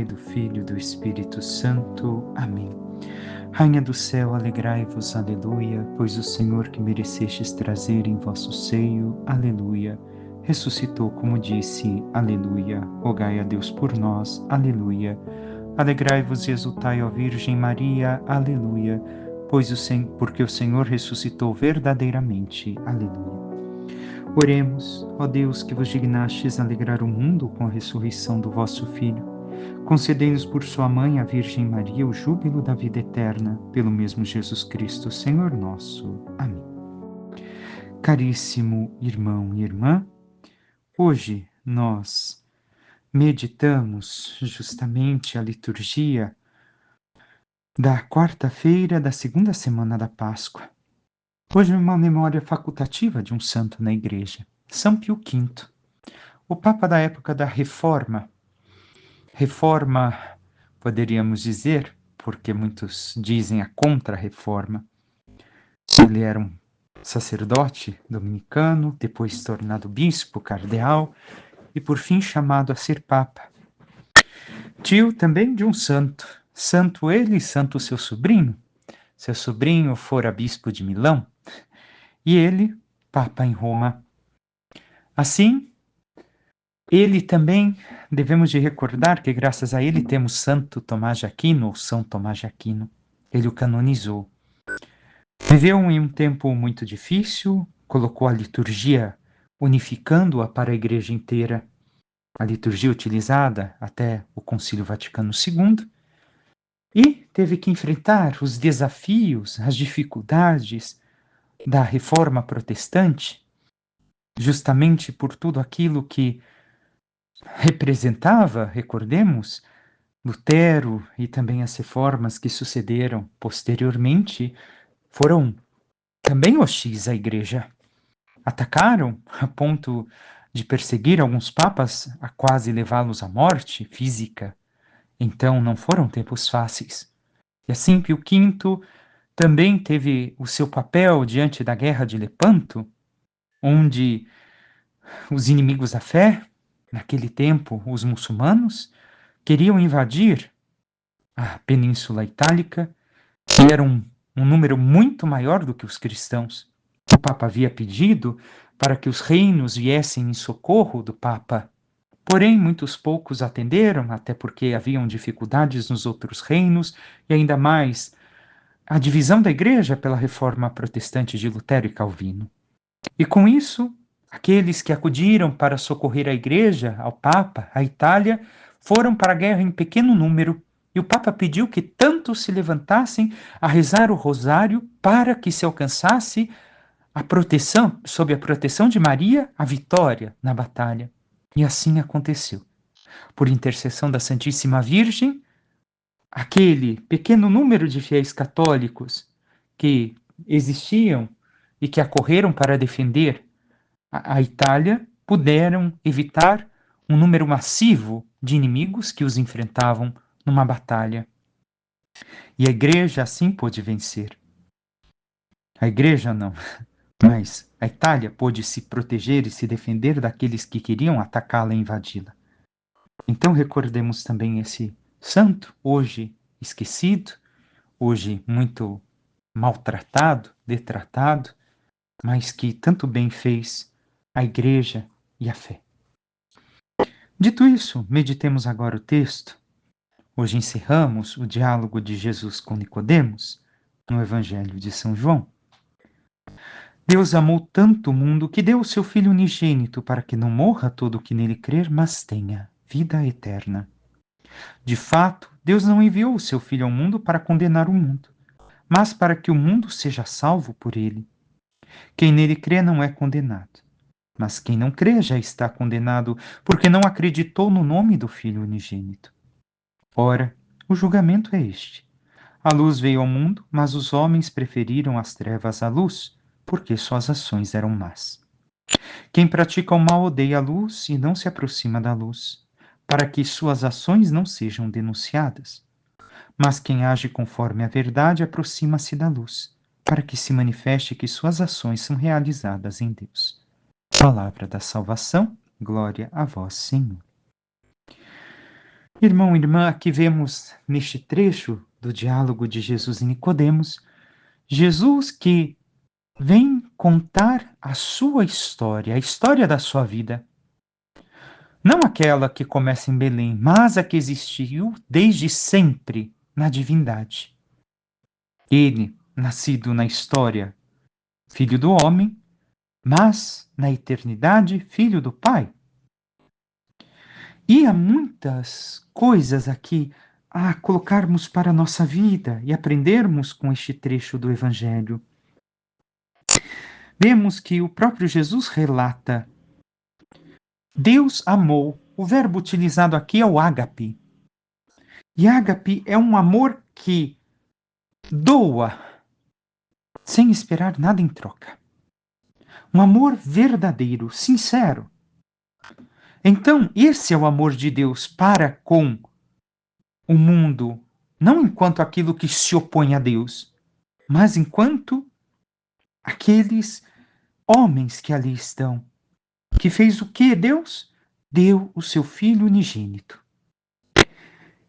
Pai, do Filho e do Espírito Santo. Amém. Rainha do céu, alegrai-vos, aleluia, pois o Senhor que merecestes trazer em vosso seio, aleluia, ressuscitou como disse, aleluia. Rogai a Deus por nós, aleluia. Alegrai-vos e exultai, ó Virgem Maria, aleluia, porque o Senhor ressuscitou verdadeiramente, aleluia. Oremos, ó Deus, que vos dignastes alegrar o mundo com a ressurreição do vosso Filho. Concedei-nos por sua mãe, a Virgem Maria, o júbilo da vida eterna, pelo mesmo Jesus Cristo, Senhor nosso. Amém. Caríssimo irmão e irmã, hoje nós meditamos justamente a liturgia da quarta-feira da segunda semana da Páscoa. Hoje é uma memória facultativa de um santo na Igreja, São Pio V, o Papa da época da Reforma. Reforma, poderíamos dizer, porque muitos dizem a contra-reforma. Ele era um sacerdote dominicano, depois tornado bispo, cardeal, e por fim chamado a ser Papa. Tio também de um santo, santo ele e santo seu sobrinho. Seu sobrinho fora bispo de Milão, e ele, Papa em Roma. Assim, ele também, devemos de recordar que graças a ele temos Santo Tomás de Aquino, ou São Tomás de Aquino. Ele o canonizou. Viveu em um tempo muito difícil, colocou a liturgia, unificando-a para a Igreja inteira, a liturgia utilizada até o Concílio Vaticano II, e teve que enfrentar os desafios, as dificuldades da Reforma Protestante, justamente por tudo aquilo que representava, recordemos, Lutero e também as reformas que sucederam posteriormente foram também hostis à Igreja. Atacaram a ponto de perseguir alguns papas a quase levá-los à morte física. Então não foram tempos fáceis. E assim Pio V também teve o seu papel diante da Guerra de Lepanto, onde os inimigos da fé, naquele tempo os muçulmanos, queriam invadir a Península Itálica, que era um número muito maior do que os cristãos. O Papa havia pedido para que os reinos viessem em socorro do Papa. Porém, muitos poucos atenderam, até porque haviam dificuldades nos outros reinos, e ainda mais a divisão da Igreja pela reforma protestante de Lutero e Calvino. E com isso, aqueles que acudiram para socorrer a Igreja, ao Papa, à Itália, foram para a guerra em pequeno número, e o Papa pediu que tantos se levantassem a rezar o rosário para que se alcançasse a proteção, sob a proteção de Maria, a vitória na batalha. E assim aconteceu. Por intercessão da Santíssima Virgem, aquele pequeno número de fiéis católicos que existiam e que acorreram para defender a Itália puderam evitar um número massivo de inimigos que os enfrentavam numa batalha. E a Igreja assim pôde vencer. A Igreja não, mas a Itália pôde se proteger e se defender daqueles que queriam atacá-la e invadi-la. Então recordemos também esse santo, hoje esquecido, hoje muito maltratado, detratado, mas que tanto bem fez a Igreja e a fé. Dito isso, meditemos agora o texto. Hoje encerramos o diálogo de Jesus com Nicodemos, no Evangelho de São João. Deus amou tanto o mundo que deu o seu Filho unigênito para que não morra todo o que nele crer, mas tenha vida eterna. De fato, Deus não enviou o seu Filho ao mundo para condenar o mundo, mas para que o mundo seja salvo por ele. Quem nele crê não é condenado, mas quem não crê já está condenado, porque não acreditou no nome do Filho unigênito. Ora, o julgamento é este. A luz veio ao mundo, mas os homens preferiram as trevas à luz, porque suas ações eram más. Quem pratica o mal odeia a luz e não se aproxima da luz, para que suas ações não sejam denunciadas. Mas quem age conforme a verdade aproxima-se da luz, para que se manifeste que suas ações são realizadas em Deus. Palavra da salvação, glória a vós, Senhor. Irmão, irmã, aqui vemos neste trecho do diálogo de Jesus e Nicodemos, Jesus que vem contar a sua história, a história da sua vida. Não aquela que começa em Belém, mas a que existiu desde sempre na divindade. Ele, nascido na história, filho do homem, mas na eternidade, filho do Pai. E há muitas coisas aqui a colocarmos para a nossa vida e aprendermos com este trecho do Evangelho. Vemos que o próprio Jesus relata: Deus amou. O verbo utilizado aqui é o ágape. E ágape é um amor que doa sem esperar nada em troca. Um amor verdadeiro, sincero. Então, esse é o amor de Deus para com o mundo, não enquanto aquilo que se opõe a Deus, mas enquanto aqueles homens que ali estão. Que fez o que Deus? Deu o seu Filho unigênito.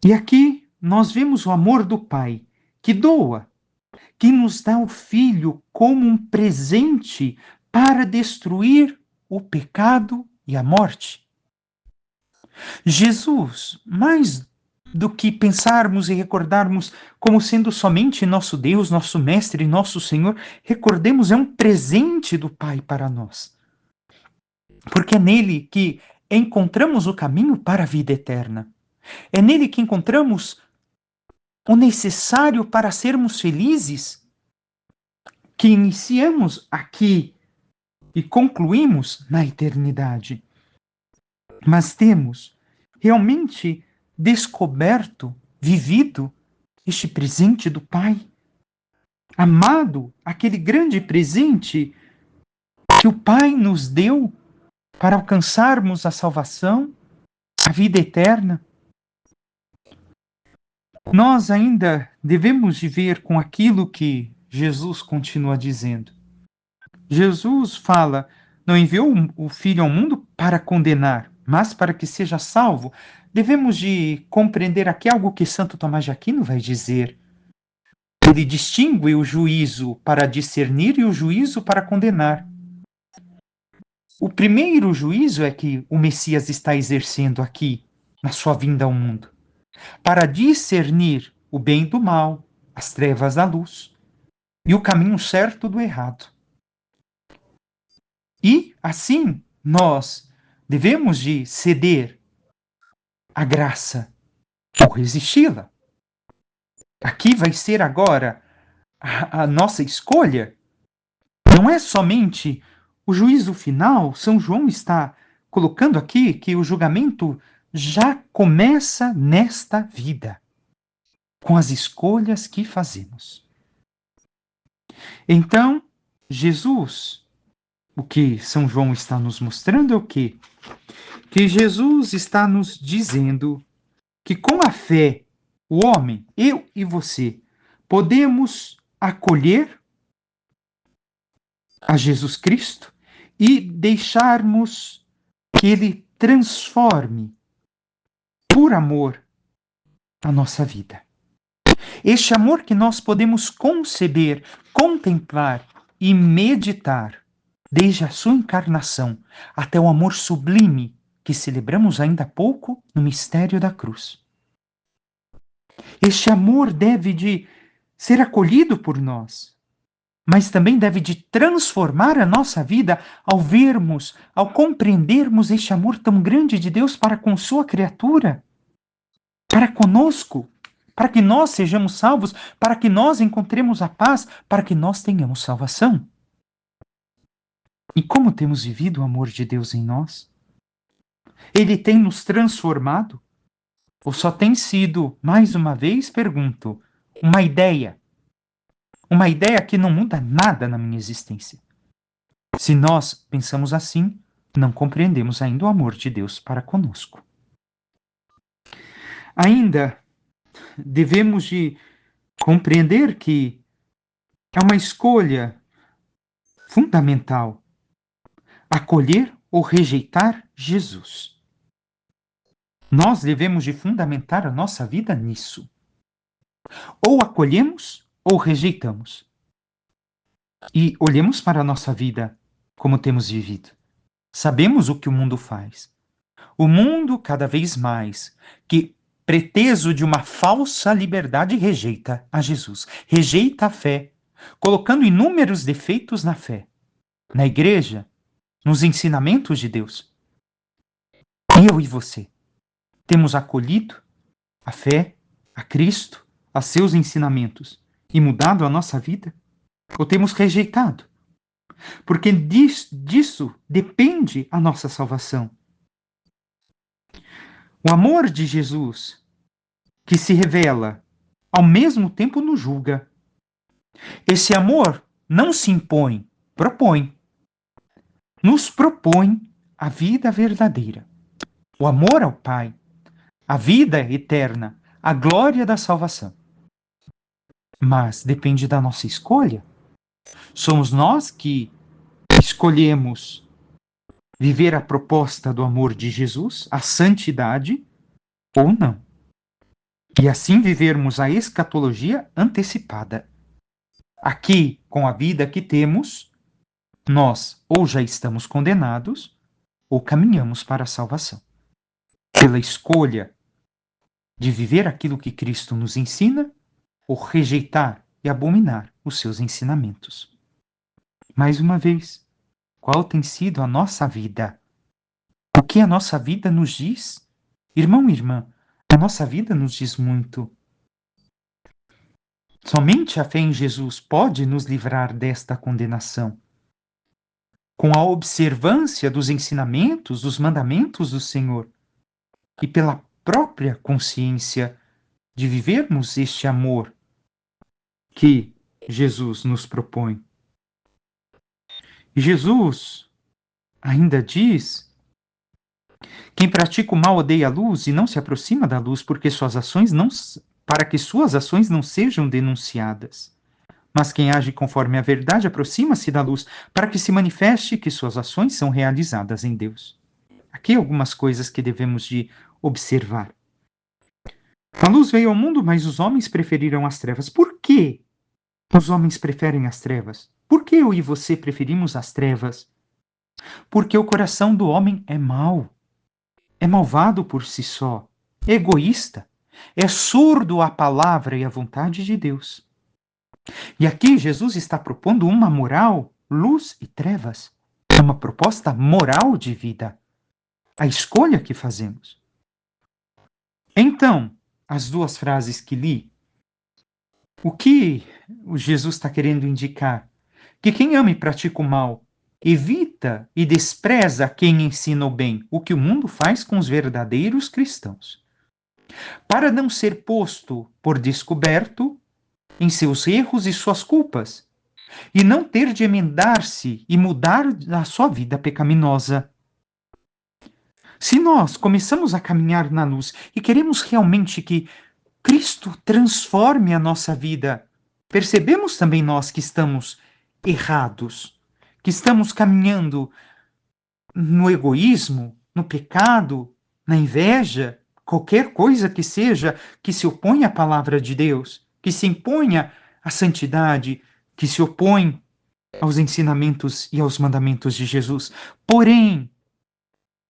E aqui nós vemos o amor do Pai, que doa, que nos dá o Filho como um presente para destruir o pecado e a morte. Jesus, mais do que pensarmos e recordarmos como sendo somente nosso Deus, nosso Mestre e nosso Senhor, recordemos, é um presente do Pai para nós. Porque é nele que encontramos o caminho para a vida eterna. É nele que encontramos o necessário para sermos felizes, que iniciamos aqui e concluímos na eternidade. Mas temos realmente descoberto, vivido este presente do Pai, amado, aquele grande presente que o Pai nos deu para alcançarmos a salvação, a vida eterna. Nós ainda devemos viver com aquilo que Jesus continua dizendo. Jesus fala: não enviou o Filho ao mundo para condenar, mas para que seja salvo. Devemos de compreender aqui algo que Santo Tomás de Aquino vai dizer. Ele distingue o juízo para discernir e o juízo para condenar. O primeiro juízo é que o Messias está exercendo aqui, na sua vinda ao mundo, para discernir o bem do mal, as trevas da luz e o caminho certo do errado. E, assim, nós devemos de ceder à graça ou resisti-la. Aqui vai ser agora a nossa escolha. Não é somente o juízo final. São João está colocando aqui que o julgamento já começa nesta vida, com as escolhas que fazemos. Então, Jesus, o que São João está nos mostrando é o quê? Que Jesus está nos dizendo que com a fé, o homem, eu e você, podemos acolher a Jesus Cristo e deixarmos que Ele transforme, por amor, a nossa vida. Este amor que nós podemos conceber, contemplar e meditar desde a sua encarnação até o amor sublime que celebramos ainda há pouco no mistério da cruz. Este amor deve de ser acolhido por nós, mas também deve de transformar a nossa vida ao vermos, ao compreendermos este amor tão grande de Deus para com sua criatura, para conosco, para que nós sejamos salvos, para que nós encontremos a paz, para que nós tenhamos salvação. E como temos vivido o amor de Deus em nós? Ele tem nos transformado? Ou só tem sido, mais uma vez, pergunto, uma ideia? Uma ideia que não muda nada na minha existência. Se nós pensamos assim, não compreendemos ainda o amor de Deus para conosco. Ainda devemos de compreender que é uma escolha fundamental acolher ou rejeitar Jesus. Nós devemos de fundamentar a nossa vida nisso. Ou acolhemos ou rejeitamos. E olhemos para a nossa vida como temos vivido. Sabemos o que o mundo faz. O mundo, cada vez mais, que preteso de uma falsa liberdade, rejeita a Jesus, rejeita a fé, colocando inúmeros defeitos na fé, na igreja, nos ensinamentos de Deus. Eu e você temos acolhido a fé, a Cristo, a seus ensinamentos e mudado a nossa vida? Ou temos rejeitado? Porque disso depende a nossa salvação. O amor de Jesus, que se revela, ao mesmo tempo nos julga. Esse amor não se impõe, propõe. Nos propõe a vida verdadeira, o amor ao Pai, a vida eterna, a glória da salvação. Mas depende da nossa escolha. Somos nós que escolhemos viver a proposta do amor de Jesus, a santidade, ou não. E assim vivermos a escatologia antecipada. Aqui, com a vida que temos, nós ou já estamos condenados, ou caminhamos para a salvação. Pela escolha de viver aquilo que Cristo nos ensina, ou rejeitar e abominar os seus ensinamentos. Mais uma vez, qual tem sido a nossa vida? O que a nossa vida nos diz? Irmão e irmã, a nossa vida nos diz muito. Somente a fé em Jesus pode nos livrar desta condenação. Com a observância dos ensinamentos, dos mandamentos do Senhor, e pela própria consciência de vivermos este amor que Jesus nos propõe. E Jesus ainda diz: quem pratica o mal odeia a luz e não se aproxima da luz, para que suas ações não sejam denunciadas. Mas quem age conforme a verdade aproxima-se da luz, para que se manifeste que suas ações são realizadas em Deus. Aqui algumas coisas que devemos de observar. A luz veio ao mundo, mas os homens preferiram as trevas. Por que os homens preferem as trevas? Por que eu e você preferimos as trevas? Porque o coração do homem é mau, é malvado por si só, é egoísta, é surdo à palavra e à vontade de Deus. E aqui Jesus está propondo uma moral, luz e trevas, uma proposta moral de vida, a escolha que fazemos. Então, as duas frases que li, o que o Jesus está querendo indicar? Que quem ama e pratica o mal evita e despreza quem ensina o bem, o que o mundo faz com os verdadeiros cristãos. Para não ser posto por descoberto em seus erros e suas culpas, e não ter de emendar-se e mudar a sua vida pecaminosa. Se nós começamos a caminhar na luz e queremos realmente que Cristo transforme a nossa vida, percebemos também nós que estamos errados, que estamos caminhando no egoísmo, no pecado, na inveja, qualquer coisa que seja que se oponha à palavra de Deus, que se imponha à santidade, que se opõe aos ensinamentos e aos mandamentos de Jesus. Porém,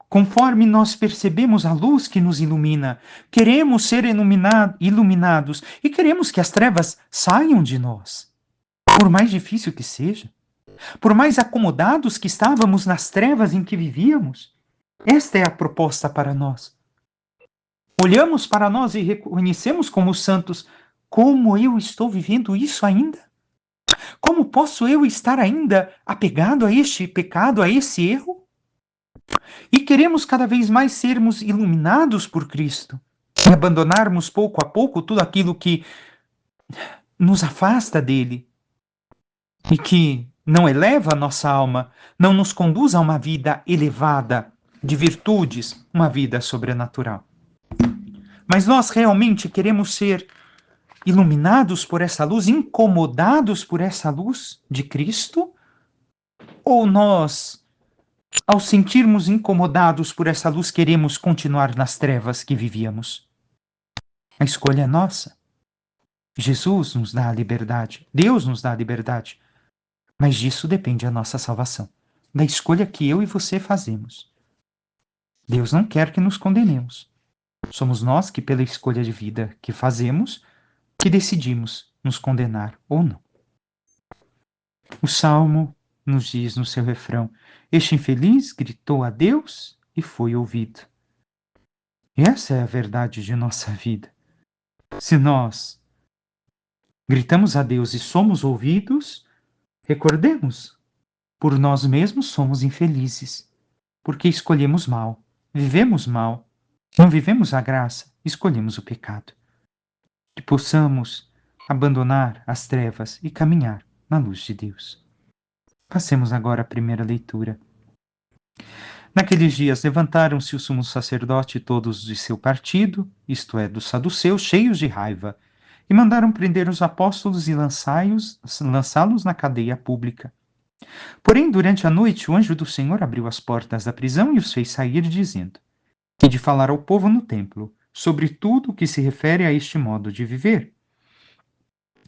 conforme nós percebemos a luz que nos ilumina, queremos ser iluminados e queremos que as trevas saiam de nós, por mais difícil que seja, por mais acomodados que estávamos nas trevas em que vivíamos. Esta é a proposta para nós. Olhamos para nós e reconhecemos como santos. Como eu estou vivendo isso ainda? Como posso eu estar ainda apegado a este pecado, a esse erro? E queremos cada vez mais sermos iluminados por Cristo e abandonarmos pouco a pouco tudo aquilo que nos afasta dele e que não eleva a nossa alma, não nos conduz a uma vida elevada de virtudes, uma vida sobrenatural. Mas nós realmente queremos ser iluminados por essa luz, incomodados por essa luz de Cristo? Ou nós Ao sentirmos incomodados por essa luz, queremos continuar nas trevas que vivíamos. A escolha é nossa. Jesus nos dá a liberdade, Deus nos dá a liberdade, mas disso depende a nossa salvação, da escolha que eu e você fazemos. Deus não quer que nos condenemos. Somos nós que, pela escolha de vida que fazemos, que decidimos nos condenar ou não. O Salmo nos diz no seu refrão: este infeliz gritou a Deus e foi ouvido. E essa é a verdade de nossa vida. Se nós gritamos a Deus e somos ouvidos, recordemos, por nós mesmos somos infelizes, porque escolhemos mal, vivemos mal, não vivemos a graça, escolhemos o pecado. Que possamos abandonar as trevas e caminhar na luz de Deus. Passemos agora à primeira leitura. Naqueles dias levantaram-se o sumo sacerdote e todos de seu partido, isto é, dos saduceus, cheios de raiva, e mandaram prender os apóstolos e lançá-los na cadeia pública. Porém, durante a noite, o anjo do Senhor abriu as portas da prisão e os fez sair, dizendo: e de falar ao povo no templo, sobre tudo o que se refere a este modo de viver.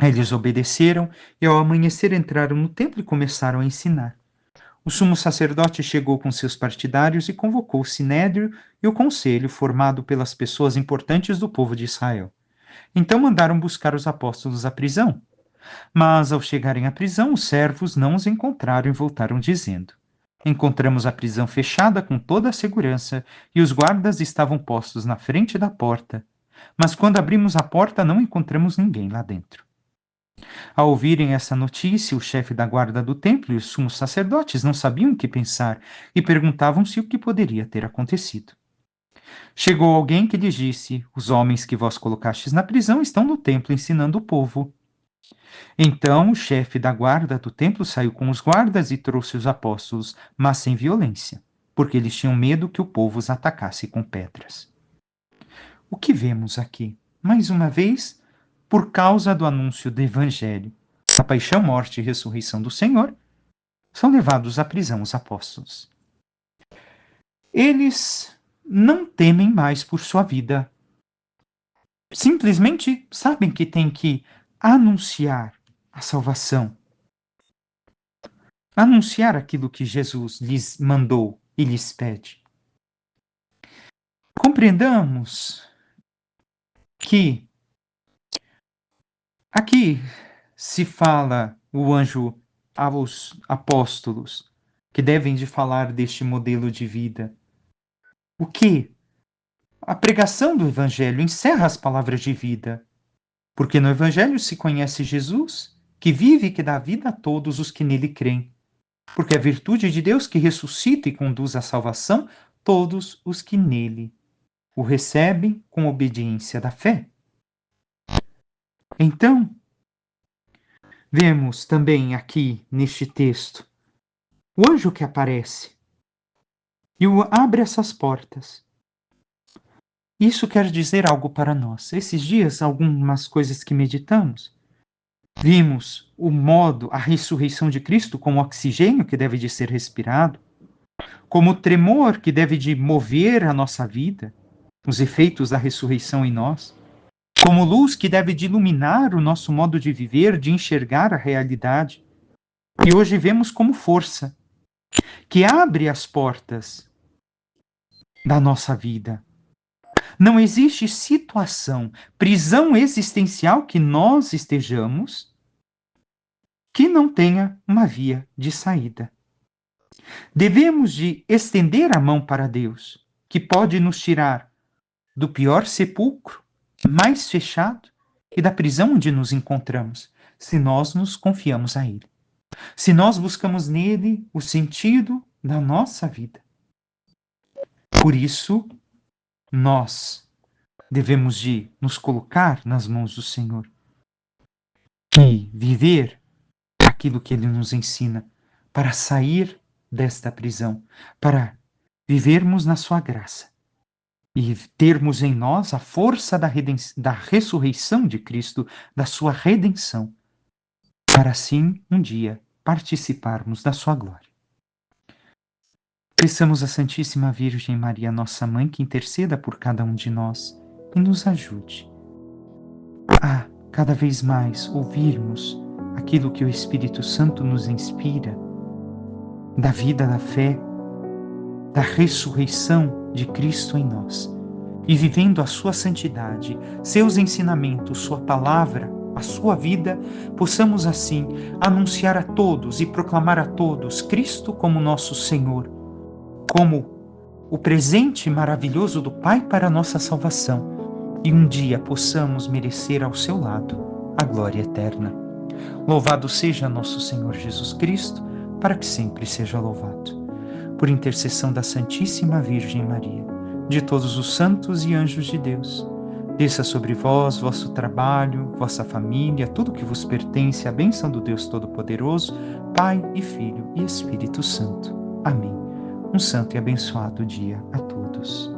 Eles obedeceram e, ao amanhecer, entraram no templo e começaram a ensinar. O sumo sacerdote chegou com seus partidários e convocou o sinédrio e o conselho, formado pelas pessoas importantes do povo de Israel. Então mandaram buscar os apóstolos à prisão. Mas, ao chegarem à prisão, os servos não os encontraram e voltaram dizendo: encontramos a prisão fechada com toda a segurança e os guardas estavam postos na frente da porta. Mas quando abrimos a porta, não encontramos ninguém lá dentro. Ao ouvirem essa notícia, o chefe da guarda do templo e os sumos sacerdotes não sabiam o que pensar e perguntavam-se o que poderia ter acontecido. Chegou alguém que lhes disse: os homens que vós colocastes na prisão estão no templo ensinando o povo. Então o chefe da guarda do templo saiu com os guardas e trouxe os apóstolos, mas sem violência, porque eles tinham medo que o povo os atacasse com pedras. O que vemos aqui? Mais uma vez, por causa do anúncio do Evangelho, a paixão, morte e ressurreição do Senhor, são levados à prisão os apóstolos. Eles não temem mais por sua vida. Simplesmente sabem que têm que anunciar a salvação. Anunciar aquilo que Jesus lhes mandou e lhes pede. Compreendamos que aqui se fala o anjo aos apóstolos que devem de falar deste modelo de vida. O que? A pregação do Evangelho encerra as palavras de vida, porque no Evangelho se conhece Jesus, que vive e que dá vida a todos os que nele creem, porque é a virtude de Deus que ressuscita e conduz à salvação todos os que nele o recebem com obediência da fé. Então, vemos também aqui neste texto o anjo que aparece e abre essas portas. Isso quer dizer algo para nós. Esses dias, algumas coisas que meditamos, vimos o modo, a ressurreição de Cristo como oxigênio que deve de ser respirado, como o tremor que deve de mover a nossa vida, os efeitos da ressurreição em nós, como luz que deve de iluminar o nosso modo de viver, de enxergar a realidade. E hoje vemos como força que abre as portas da nossa vida. Não existe situação, prisão existencial que nós estejamos que não tenha uma via de saída. Devemos de estender a mão para Deus, que pode nos tirar do pior sepulcro, mais fechado, e da prisão onde nos encontramos, se nós nos confiamos a Ele. Se nós buscamos nele o sentido da nossa vida. Por isso, nós devemos de nos colocar nas mãos do Senhor e viver aquilo que Ele nos ensina para sair desta prisão, para vivermos na sua graça e termos em nós a força da ressurreição de Cristo, da sua redenção, para assim um dia participarmos da sua glória. Peçamos à Santíssima Virgem Maria, nossa Mãe, que interceda por cada um de nós e nos ajude a cada vez mais ouvirmos aquilo que o Espírito Santo nos inspira, da vida, da fé, da ressurreição de Cristo em nós. E vivendo a sua santidade, seus ensinamentos, sua palavra, a sua vida, possamos assim anunciar a todos e proclamar a todos Cristo como nosso Senhor, como o presente maravilhoso do Pai para a nossa salvação, e um dia possamos merecer ao seu lado a glória eterna. Louvado seja nosso Senhor Jesus Cristo, para que sempre seja louvado. Por intercessão da Santíssima Virgem Maria, de todos os santos e anjos de Deus, desça sobre vós, vosso trabalho, vossa família, tudo que vos pertence, a bênção do Deus Todo-Poderoso, Pai e Filho e Espírito Santo. Amém. Um santo e abençoado dia a todos.